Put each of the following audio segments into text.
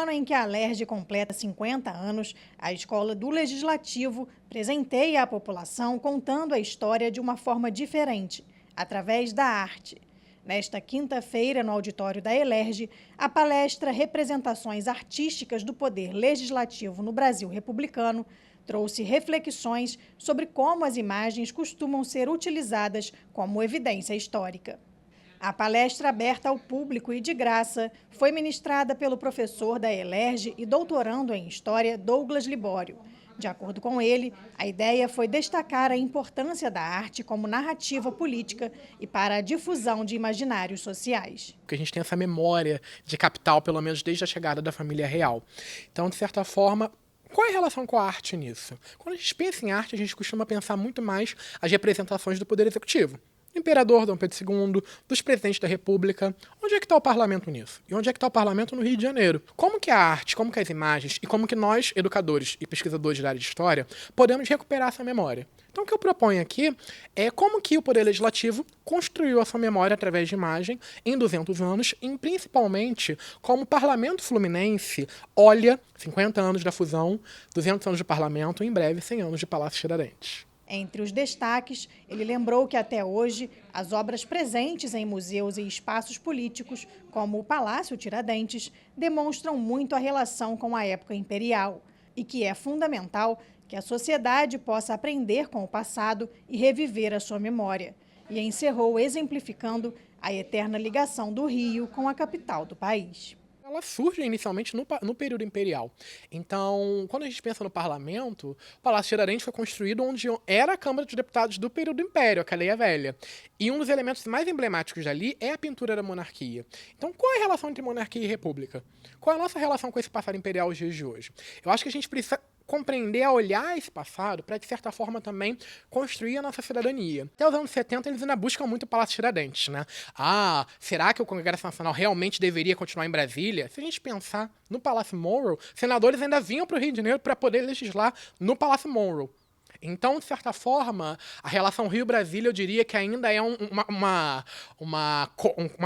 ano em que a Alerj completa 50 anos, a Escola do Legislativo presenteia a população contando a história de uma forma diferente, através da arte. Nesta quinta-feira, no auditório da Alerj, a palestra Representações Artísticas do Poder Legislativo no Brasil Republicano trouxe reflexões sobre como as imagens costumam ser utilizadas como evidência histórica. A palestra, aberta ao público e de graça, foi ministrada pelo professor da Alerj e doutorando em História, Douglas Libório. De acordo com ele, a ideia foi destacar a importância da arte como narrativa política e para a difusão de imaginários sociais. Porque a gente tem essa memória de capital, pelo menos desde a chegada da família real. Então, de certa forma, qual é a relação com a arte nisso? Quando a gente pensa em arte, a gente costuma pensar muito mais as representações do Poder Executivo. Do imperador Dom Pedro II, dos presidentes da República. Onde é que está o parlamento nisso? E onde é que está o parlamento no Rio de Janeiro? Como que a arte, como que as imagens e como que nós, educadores e pesquisadores da área de história, podemos recuperar essa memória? Então o que eu proponho aqui é como que o Poder Legislativo construiu a sua memória através de imagem em 200 anos e principalmente como o Parlamento Fluminense olha 50 anos da fusão, 200 anos de parlamento e em breve 100 anos de Palácio Tiradentes. Entre os destaques, ele lembrou que até hoje as obras presentes em museus e espaços políticos, como o Palácio Tiradentes, demonstram muito a relação com a época imperial e que é fundamental que a sociedade possa aprender com o passado e reviver a sua memória. E encerrou exemplificando a eterna ligação do Rio com a capital do país. Ela surge inicialmente no período imperial. Então, quando a gente pensa no parlamento, o Palácio Tiradentes foi construído onde era a Câmara dos Deputados do período do Império, a Caleia Velha. E um dos elementos mais emblemáticos dali é a pintura da monarquia. Então, qual é a relação entre monarquia e república? Qual é a nossa relação com esse passado imperial aos dias de hoje? Eu acho que a gente precisa compreender, a olhar esse passado para, de certa forma, também construir a nossa cidadania. Até os anos 70, eles ainda buscam muito o Palácio Tiradentes, né? Será que o Congresso Nacional realmente deveria continuar em Brasília? Se a gente pensar no Palácio Monroe, senadores ainda vinham para o Rio de Janeiro para poder legislar no Palácio Monroe. Então, de certa forma, a relação Rio-Brasília, eu diria que ainda é uma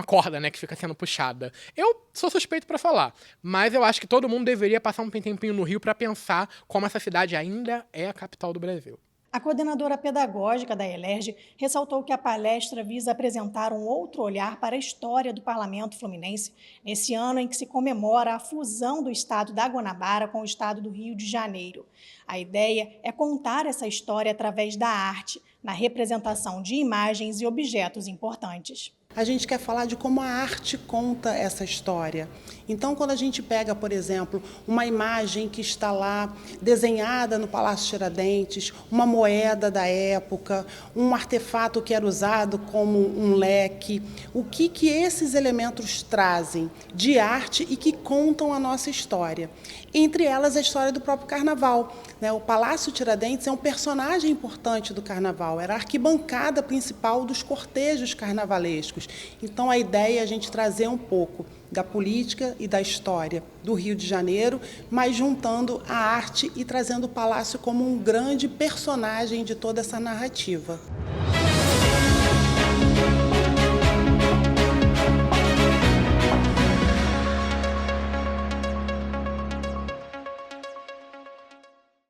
corda, né, que fica sendo puxada. Eu sou suspeito para falar, mas eu acho que todo mundo deveria passar um tempinho no Rio para pensar como essa cidade ainda é a capital do Brasil. A coordenadora pedagógica da Alerj ressaltou que a palestra visa apresentar um outro olhar para a história do Parlamento Fluminense, nesse ano em que se comemora a fusão do estado da Guanabara com o estado do Rio de Janeiro. A ideia é contar essa história através da arte, na representação de imagens e objetos importantes. A gente quer falar de como a arte conta essa história. Então, quando a gente pega, por exemplo, uma imagem que está lá desenhada no Palácio Tiradentes, uma moeda da época, um artefato que era usado como um leque, o que esses elementos trazem de arte e que contam a nossa história? Entre elas, a história do próprio Carnaval. O Palácio Tiradentes é um personagem importante do Carnaval, era a arquibancada principal dos cortejos carnavalescos. Então, a ideia é a gente trazer um pouco da política e da história do Rio de Janeiro, mas juntando a arte e trazendo o Palácio como um grande personagem de toda essa narrativa.